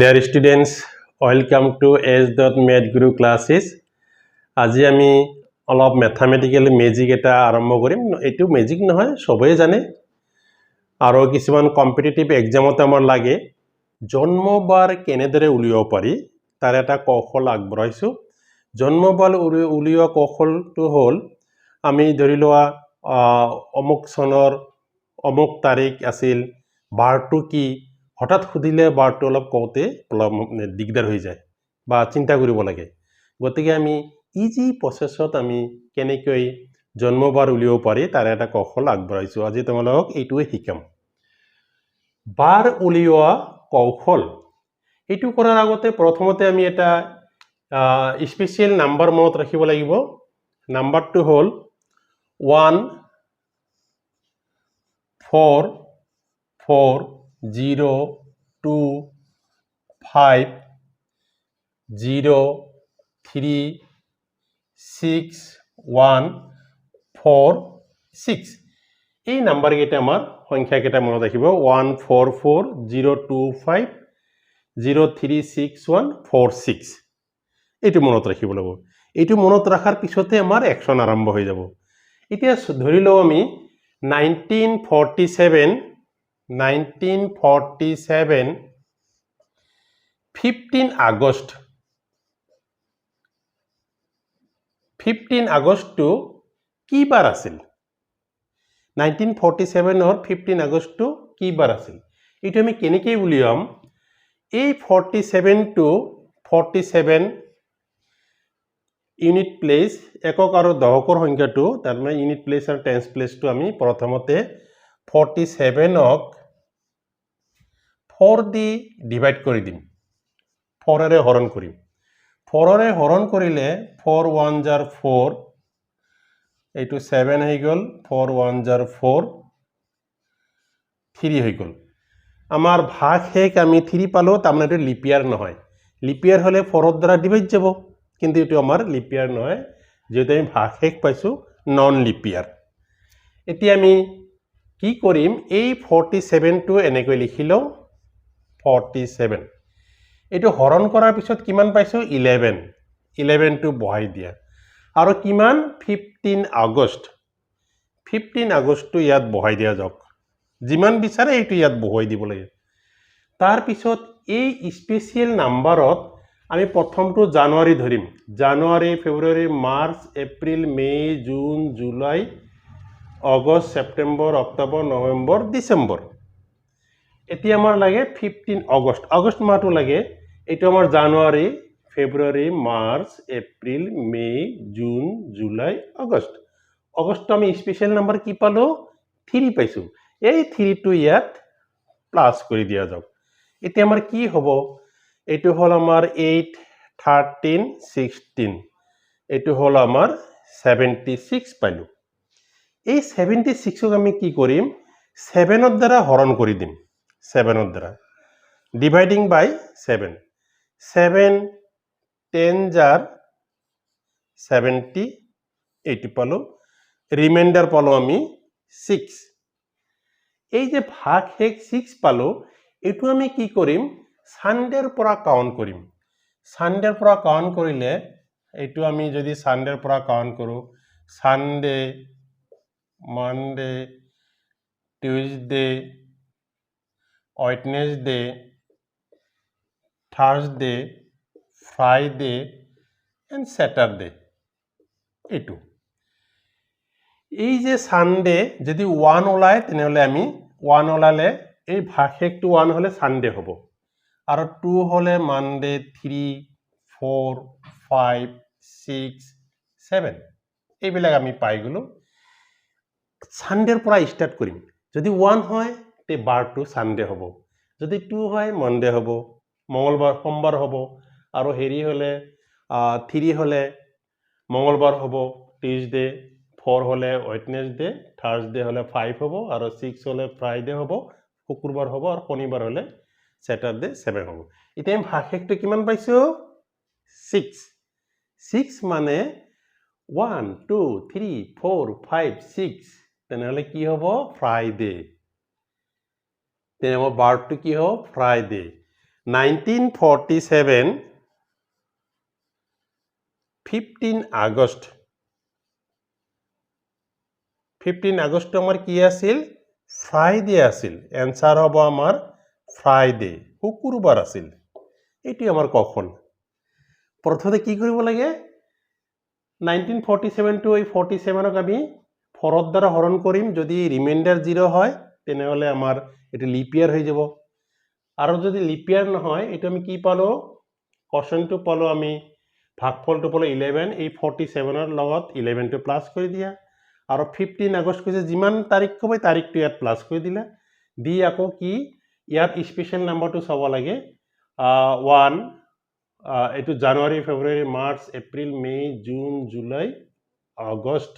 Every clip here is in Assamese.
Dear students, welcome to S.Math Guru classes. আজি আমি অলপ ম্যাথমেটিক্যাল ম্যাজিক এটা আৰম্ভ কৰিম। এইটো ম্যাজিক নহয়, সবেই জানে। আৰু কিছুমান কম্পিটিটিভ এক্সামত আমাৰ লাগে জন্মবাৰ কেনেদৰে উলিয়াব পাৰি তাৰ এটা কৌশল আগবঢ়াইছো। জন্মবাৰ উলিওৱা কৌশলটো হ'ল আমি ধৰি লোৱা অমুক চনৰ অমুক তাৰিখ আছিল, বাৰটো কি হঠাৎ সুধিলে বাৰটো অলপ কওঁতে অলপ দিগদাৰ হৈ যায় বা চিন্তা কৰিব লাগে। গতিকে আমি ইজি প্ৰচেছত আমি কেনেকৈ জন্মবাৰ উলিয়াব পাৰি তাৰ এটা কৌশল আগবঢ়াইছো। আজি তোমালোকক এইটোৱে শিকাম। বাৰ উলিওৱা কৌশল। এইটো কৰাৰ আগতে প্ৰথমতে আমি এটা স্পেচিয়েল নাম্বাৰ মনত ৰাখিব লাগিব। নাম্বাৰটো হ'ল 1 4 4 0 2 5 0 3 6 1 4 6 এই নাম্বাৰ কেইটা আমাৰ সংখ্যা কেইটা মনত ৰাখিব 1 4 4 0 2 5 0 3 6 1 4 6 এইটো মনত ৰাখিব লাগিব। এইটো মনত ৰাখাৰ পিছতে আমাৰ একশন আৰম্ভ হৈ যাব। এতিয়া ধৰি লওঁ আমি 1947 15 আগষ্টটো কি বাৰ আছিল? 1947 15 আগষ্টটো কি বাৰ আছিল? এইটো আমি কেনেকৈ উলিয়াম? এই 47 ইউনিট প্লেস একক আৰু দশকৰ সংখ্যাটো তাৰমানে ইউনিট প্লেস আৰু টেন্স প্লেসটো আমি প্ৰথমতে 47ক 4 দি ডিভাইড কৰি দিম। 4ৰে হৰণ কৰিম। 4ৰে হৰণ কৰিলে 4 1 jar 4 এইটো 7 হৈ গ'ল 4 1 jar 4 3 হৈ গ'ল। আমাৰ ভাগ শেষ আমি 3 পালো, তাৰমানে এইটো লিপিয়াৰ নহয়। লিপিয়াৰ হলে 4ৰ দ্বাৰা ডিভাইড যাব, কিন্তু এইটো আমাৰ লিপিয়াৰ নহয়, যেহেতু আমি ভাগ শেষ পাইছো নন লিপিয়াৰ। এতিয়া আমি কি কৰিম? এই 47টো এনেকৈ লিখি লওঁ 47। এইটো হৰণ কৰাৰ পিছত কিমান পাইছো? 11টো বহাই দিয়া। আৰু কিমান? 15 আগষ্টটো ইয়াত বহাই দিয়া যাওক। যিমান বিচাৰে এইটো ইয়াত বহাই দিব লাগে। তাৰ পিছত এই স্পেচিয়েল নাম্বাৰত আমি প্ৰথমটো জানুৱাৰী ধৰিম। জানুৱাৰী, ফেব্ৰুৱাৰী, মাৰ্চ, এপ্ৰিল, মে, জুন, জুলাই, আগষ্ট, ছেপ্টেম্বৰ, অক্টোবৰ, নৱেম্বৰ, ডিচেম্বৰ। এতিয়া আমাৰ লাগে 15 আগষ্ট মাহটো লাগে। এইটো আমাৰ জানুৱাৰী, ফেব্ৰুৱাৰী, মাৰ্চ, এপ্ৰিল, মে, জুন, জুলাই, আগষ্ট আমি স্পেচিয়েল নাম্বাৰ কি পালো? 3 পাইছো। এই 3টো ইয়াত প্লাস কৰি দিয়া যাওক। এতিয়া আমাৰ কি হ'ব? এইটো হ'ল আমাৰ 8 13 16 এইটো হ'ল আমাৰ 76 পাইলো। এই 76ক আমি কি কৰিম? 7ৰ দ্বাৰা হৰণ কৰি দিম। 7ৰ দ্বাৰা ডিভাইডিং বাই 7 7 10 jar 70 এইটো পালো। ৰিমাইন্ডাৰ পালো আমি 6। এই যে ভাগ শেষ 6 পালো, এইটো আমি কি কৰিম? সানডেৰ পৰা কাউন্ট কৰিম। সানডেৰ পৰা কাউন্ট কৰিলে এইটো আমি যদি সানডেৰ পৰা কাউন্ট কৰো, Sunday, Monday, Tuesday, Wednesday, Thursday, Friday and Saturday. এইটো এই যে সানডে যদি 1 ওলায় তেনেহলে আমি 1 ওলালে এই ভাগ শেষটো 1 হলে সানডে হ'ব। আৰু 2 হলে মানডে, 3 4 5 6 7 এইবিলাক আমি পাই গলো। সানডেৰ পৰা স্টাৰ্ট কৰিম। যদি 1 হয় তে বাৰটো সানডে হ'ব, যদি 2 হয় মনডে হ'ব, মঙ্গলবাৰ সোমবাৰ হ'ব, আৰু হেৰি হলে 3 হলে মঙ্গলবাৰ হ'ব, টিউজডে, 4 হলে ওয়েডনেসডে, থাৰ্সডে হলে 5 হ'ব, আৰু 6 হলে ফ্ৰাইডে হ'ব, শুক্ৰবাৰ হ'ব, আৰু শনিবাৰ হলে স্যাটারডে 7 হ'ব। এতিয়া আমি ভাগ শেষটো কিমান পাইছো? 6 মানে 1 2 3 4 5 6 তেনেহলে কি হ'ব? ফ্রাইডে। তেনেহলে বাৰটো কি হ'ব? ফ্ৰাইডে। 1947 15 আগষ্ট 15 আগষ্ট আমাৰ কি আছিল ফ্ৰাইডে আছিল এনসাৰ হ'ব আমাৰ ফ্ৰাইডে শুকুৰবাৰ আছিল এইটো আমাৰ কখন প্ৰথমতে কি কৰিব লাগে 1947 টু 47 ক আমি 4 দ্বাৰা হৰণ কৰিম যদি ৰিমাইন্ডাৰ 0 হয় তেনেহলে আমাৰ এটো লিপ ইয়াৰ হৈ যাব আৰু যদি লিপ ইয়াৰ নহয় এটো আমি কি পালো কোৱেশ্চনটো পালো আমি ভাগফলটো পালো 11 এই 47 ৰ লগত 11 টো প্লাস কৰি দিয়া আৰু 15 আগষ্ট কৈছে যিমান তাৰিখ কব তাৰিখটো ইয়াত প্লাস কৰি দিলা দি আকৌ কি ইয়াত স্পেশাল নাম্বাৰটো চাব লাগে 1 এটো জানুৱাৰী ফেব্ৰুৱাৰী মাৰ্চ এপ্ৰিল মে জুন জুলাই আগষ্ট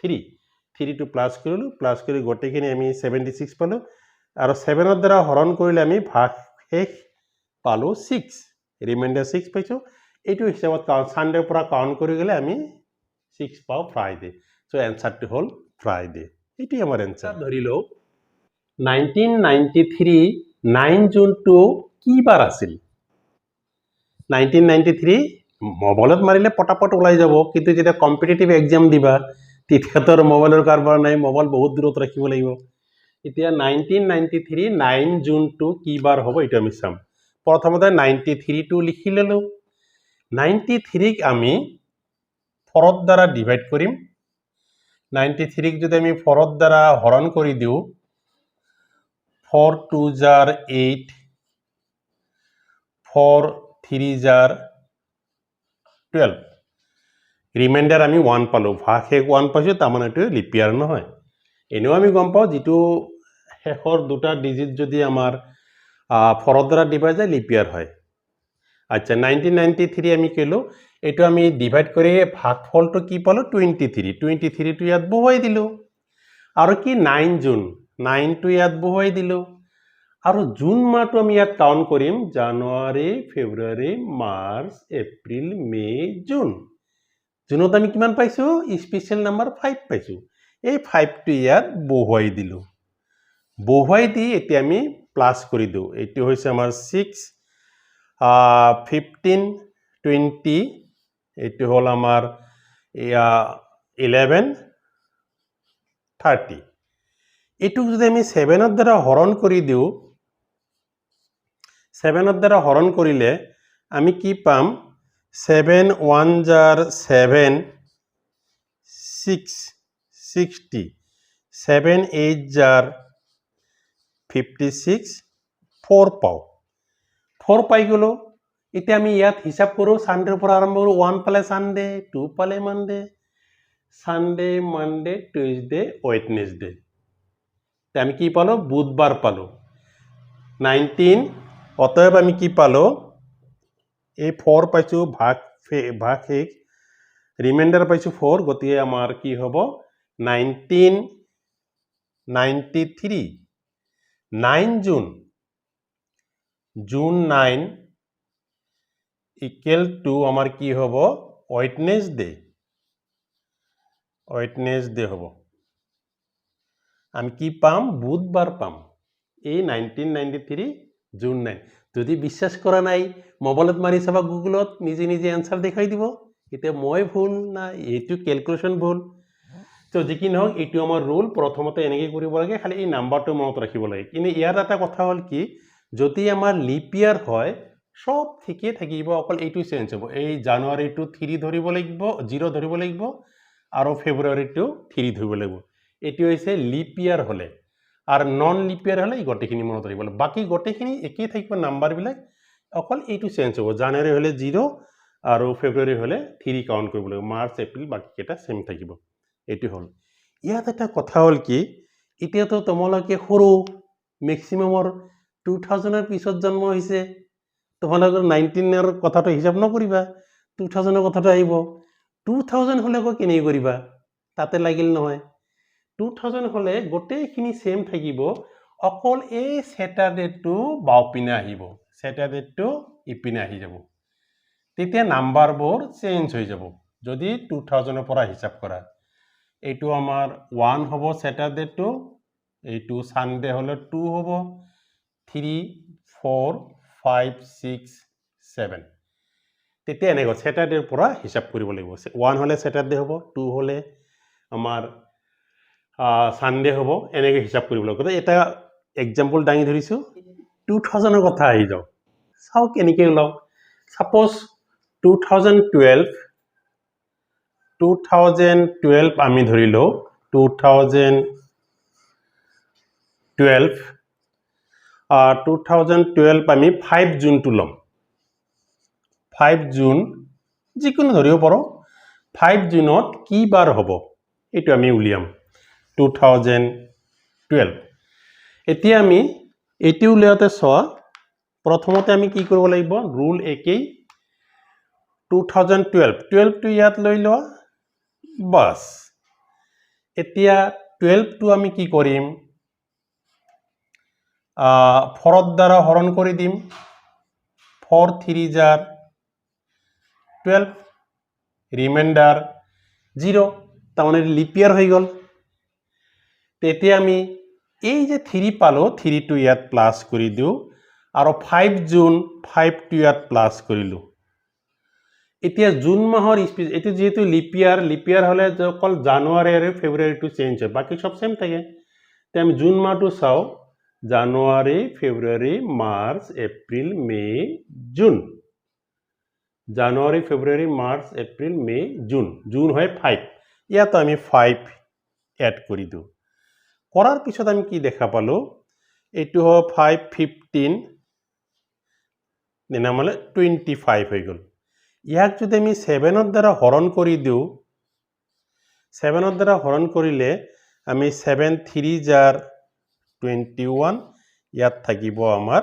3 টু প্লাস কৰিলো প্লাস কৰি গটেখিনি আমি 76 পালো আৰু 7 ৰ দ্বাৰা হৰণ কৰিলে আমি ভাগ শেষ পালো 6 ৰিমাইন্ডাৰ 6 পাইছো এইটো হিচাপত সানডে পৰা কাউন্ট কৰি গলে আমি 6 পাও ফ্ৰাইডে সো এনসাৰটো হল ফ্ৰাইডে এটি আমাৰ এনসাৰ ধৰিলো 1993 9 জুন টু কি বাৰ আছিল 1993 মোবাইলত মাৰিলে পটাপট ওলাই যাব কিন্তু যেতিয়া কম্পিটিটিভ এক্সাম দিবা তেতিয়াতো মোবাইলৰ কাৰবাৰ নাই মোবাইল বহুত দূৰত ৰাখিব লাগিব এতিয়া 1993 9 জুন টু কি বাৰ হ'ব এটা আমি চাম প্ৰথমতে 93 টু লিখি ললো 93 ক আমি 4 দ্বাৰা ডিভাইড কৰিম 93 ক যদি আমি 4 দ্বাৰা হৰণ কৰি দিও 4 2 জাৰ 8 4 3 জাৰ 12 ৰিমাইন্ডাৰ আমি 1 পালো ভাগ শেষ 1 পাইছো তাৰ মানে এটো লিপ ইয়াৰ নহয় এনেও আমি গম পাও যেটো শেষৰ দুটা ডিজিট যদি আমাৰ 4 দ্বাৰা ডিভাইড যায় লিপ ইয়াৰ হয় আচ্ছা 1993 আমি কেলো এটো আমি ডিভাইড কৰি ভাগফলটো কি পালো 23 টো ইয়াত বহুৱাই দিলো আৰু কি 9 জুন 9 টো ইয়াত বহুৱাই দিলো আৰু জুন মাহটো আমি ইয়াত কাউন্ট কৰিম জানুৱাৰী ফেব্ৰুৱাৰী মাৰ্চ এপ্ৰিল মে জুন জুনত আমি কিমান পাইছো স্পেশাল নাম্বাৰ 5 পাইছো এই 5 টো ইয়াত বহুৱাই দিলো বহুৱাই দি এতিয়া আমি প্লাস কৰি দিও এটো হৈছে আমাৰ 6 15 20 এটো হল আমাৰ 11 30 এটো যদি আমি 7 ৰ দ্বাৰা হৰণ কৰি দিও 7 ৰ দ্বাৰা হৰণ কৰিলে আমি কি পাম 7 1 জাৰ 7 6 60 7 8 জাৰ 56 4 পাও 4 পাই গলো এতিয়া আমি ইয়াত হিসাব কৰো সানডেৰ পৰা আৰম্ভ কৰো 1 পালে সানডে 2 পালে Monday Sunday Monday Tuesday Wednesday আমি কি পালো বুধবার পালো 19 অতএব আমি কি পালো এই 4 পাইছো ভাগ শেষ রিমাইন্ডার পাইছো 4 গতিকে আমার কি হব 1993 9 জুন জুন 9 ইকুয়াল টু আমার কি হব ওয়েডনেসডে হব আমি কি পাম বুধবার পাম এই 1993 জুন 9 যদি বিশ্বাস করা নাই মোবাইলত মারি চাবা গুগলত নিজে নিজে এনসার দেখাই দিব এতিয়া মই ভুল না এইটো ক্যালকুলেশন ভুল তো যি নহওক এইটো আমাৰ ৰুল প্ৰথমতে এনেকৈ কৰিব লাগে খালি এই নাম্বাৰটো মনত ৰাখিব লাগে কিন্তু ইয়াৰ এটা কথা হল কি যদি আমাৰ লিপ ইয়াৰ হয় সব ঠিকে থাকিব অকল এইটো চেঞ্জ হ'ব এই জানুৱাৰীটো 3 ধৰিব লাগিব 0 ধৰিব লাগিব আৰু ফেব্ৰুৱাৰীটো 3 ধৰিব লাগিব এটি হৈছে লিপ ইয়াৰ হলে আর নন লিপ ইয়ার হলে গটেখিনি মনত রাখিব বাকি গটেখিনি একই থাকিব নাম্বার বিলাক অকল এইটো চেঞ্জ হ'ব জানুৱাৰী হলে 0 আৰু ফেব্ৰুৱাৰী হলে 3 কাউন্ট কৰিব লাগিব মাৰ্চ এপ্ৰিল বাকি কেটা সেম থাকিব এটি হল ইয়াত এটা কথা হল কি এতিয়াতো তোমালোকে সৰু ম্যাক্সিমামৰ 2000 এৰ পিছত জন্ম হৈছে তোমালোকৰ 19 এৰ কথাটো হিসাব নকৰিবা 2000 এৰ কথাটো আহিব 2000 হলে কো কেনে কৰিবা তাতে লাগিল নহয় 2000 হলে গোটেইখিনি সেম থাকিব অকল এই স্যাটাৰডেটো বাওপিনে আহিব স্যাটাৰডেটো ইপিনে আহি যাব তেতিয়া নাম্বাৰবোৰ চেঞ্জ হৈ যাব যদি 2000 ৰ পৰা হিসাব কৰা এইটো আমাৰ 1 হ'ব স্যাটাৰডেটো এইটো সানডে হলে 2 হ'ব 3 4 5 6 7 তেতিয়া এনেকৈ স্যাটাৰডেৰ পৰা হিসাব কৰিব লাগিব 1 হলে স্যাটাৰডে হ'ব 2 হলে আমাৰ সানডে হ'ব এনেকৈ হিসাব কৰিব লাগিব এটা এক্সাম্পল দাঙি ধৰিছো 2000 ৰ কথা আহি যাও চাও কেনেকৈ ওলাও সাপোজ 2012 আমি ধৰিলো 2012 আমি 5 জুন টু লম 5 জুন যিকোনো ধৰিব পাৰো 5 জুনত কি বাৰ হ'ব এটো আমি উলিয়াম 2012 এতিয়া আমি এটি উলিয়াতে সোয়া প্ৰথমতে আমি কি কৰিব লাগিব ৰুল একেই 2012 টু ইয়াত লৈ লোৱা বাস এতিয়া 12 টু আমি কি কৰিম 4 দ্বাৰা হৰণ কৰি দিম 4 3 jar 12 রিমাইন্ডার 0 তাহলে লিপ ইয়ার হয়ে গেল তেতিয়া আমি এই যে 3 পালো 3 টু ইয়াত প্লাস কৰি দিও আৰু 5 জুন 5 টু ইয়াত প্লাস কৰিলো এতিয়া জুন মাহৰ এটো যেহেতু লিপ ইয়াৰ হলে অকল জানুৱাৰী আৰু ফেব্ৰুৱাৰী টু চেঞ্জ হয় বাকি সব সেম থাকে তে আমি জুন মাহটো চাও জানুৱাৰী ফেব্ৰুৱাৰী মাৰ্চ এপ্ৰিল মে জুন জানুৱাৰী ফেব্ৰুৱাৰী মাৰ্চ এপ্ৰিল মে জুন জুন হয় 5 ইয়াত আমি 5 এড কৰি দিও কৰাৰ পিছত আমি কি দেখা পালো এটো হয় 5 15 নিনামলে 25 হৈ গল ইয়াক যদি আমি 7 ৰ দ্বাৰা হৰণ কৰি দিও 7 ৰ দ্বাৰা হৰণ কৰিলে আমি 7 3 jar 21 ইয়াত থাকিব আমাৰ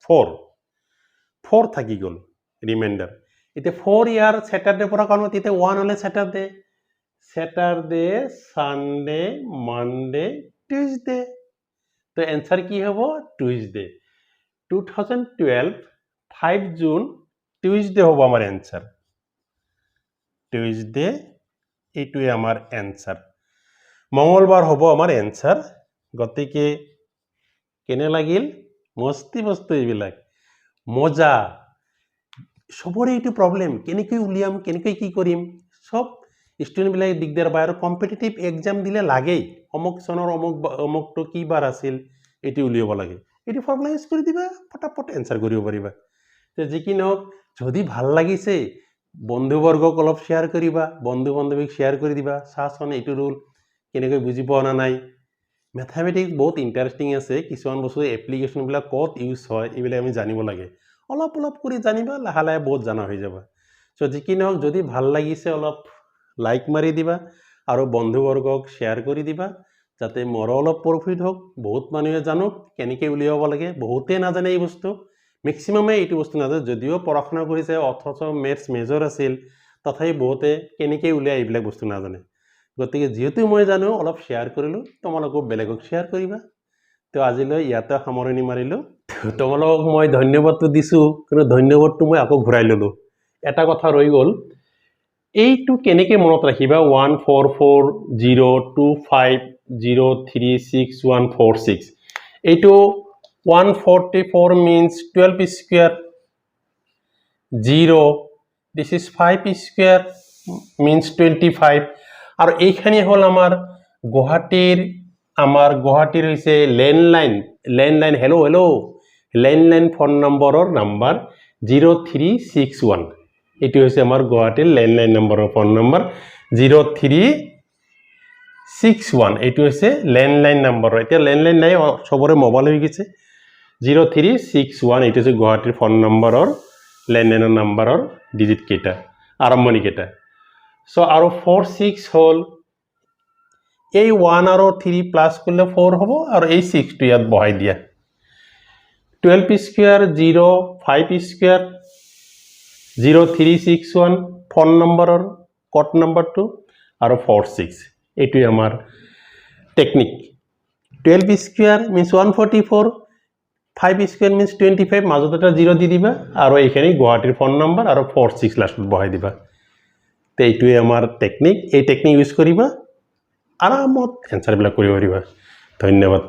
4 থাকি গল ৰিমাইন্ডাৰ এটা 4 ইয়াৰ স্যাটাৰডে পৰা কারণ এতে 1 হলে স্যাটারডে সানডে মানডে টিউজডে তো आंसर কি হবে টিউজডে 2012 5 জুন টিউজডে হবে আমার आंसर টিউজডে এইটোই আমার आंसर মঙ্গলবার হবে আমার आंसर গতিকে কেনে লাগিল মস্তি বস্তু এইবিলাক মজা সবৰে এইটো প্ৰবলেম কেনেকৈ উলিয়াম কেনেকৈ কি কৰিম সব স্টুডেন্ট বিলাক দিগদাৰ পায় আৰু কম্পিটিটিভ এক্সাম দিলে লাগেই অমুক সনৰ অমুকটো কি বাৰ আছিল এটি উলিয়াব লাগে এটি ফৰ্মুলা ইউজ কৰি দিবা ফটাফট आंसर কৰিব পাৰিবা তে যি কি নহওক যদি ভাল লাগিছে বন্ধুবৰ্গক অলপ শেয়াৰ কৰিবা বন্ধু বান্ধৱীক শেয়াৰ কৰি দিবা সাসন এইটো ৰুল কেনেকৈ বুজি পোৱা না নাই ম্যাথমেটিক্স বহুত ইন্টারেস্টিং আছে কিছুমান বস্তু এপ্লিকেশন বিলাক কত ইউজ হয় এইবিলাক আমি জানিব লাগে অলপ অলপ কৰি জানিবা লাহে লাহে বহুত জানা হৈ যাবা সো যি কি নহওক যদি ভাল লাগিছে অলপ লাইক মাৰি দিবা আৰু বন্ধুবৰ্গক শেয়াৰ কৰি দিবা যাতে মোৰ অলপ প্ৰফিট হোক বহুত মানুহে জানক কেনেকৈ উলিয়াব লাগে বহুতে নাজানে এই বস্তু ম্যাক্সিমামে এইটো বস্তু নাজানে যদিও পঢ়াশোনা কৰিছে অথচ মেথছ মেজৰ আছিল তথাপি বহুতে কেনেকৈ উলিয়াই এইবিলাক বস্তু নাজানে গতিকে যেহেতু মই জানো অলপ শেয়াৰ কৰিলো তোমালোকো বেলেগক শেয়াৰ কৰিবা তো আজিলৈ ইয়াতে সামৰণি মাৰিলো তোমালোকক মই ধন্যবাদটো দিছো কিন্তু ধন্যবাদটো মই আকৌ ঘূৰাই ললো এটা কথা ৰৈ গল এইটো কেনেকৈ মনত ৰাখিবা 144025036 এইটো 144 means 12 square 0 this is 5 square means 25 আৰু এইখানি হল আমাৰ গুৱাহাটীৰ হৈছে ল্যান্ডলাইন হেল্লো ল্যান্ডলাইন ফোন নম্বৰৰ নাম্বাৰ 0361 এটো হৈছে আমাৰ গুৱাহাটীৰ ল্যান্ডলাইন নম্বৰৰ ফোন নম্বৰ 0361 এটো হৈছে ল্যান্ডলাইন নম্বৰ এতিয়া ল্যান্ডলাইন নাই সবৰে মোবাইল হৈ গৈছে 0361 এটো হৈছে গুৱাহাটীৰ ফোন নম্বৰৰ ল্যান্ডলাইনৰ নম্বৰৰ ডিজিট কেটা আৰম্ভণি কেটা সো আৰু 46 হল এই 1 আৰু 3 প্লাস করলে 4 হবো আর এই 6 টো ইয়াত বহাই দিয়া 12 স্কয়ার 0 5 স্কয়ার 0361 ফোন নম্বৰৰ কোড নম্বৰটো আৰু 46 এইটোই আমাৰ technique 12 square means 144 5 square means 25 মাজত এটা 0 দি দিবা আৰু এইখানি গুৱাহাটীৰ ফোন নম্বৰ আৰু 46 লাষ্টত বহাই দিবা তে এইটোই আমাৰ টেকনিক এই টেকনিক ইউজ কৰিবা আৰামত आंसर বিলাক কৰিব পাৰিবা ধন্যবাদ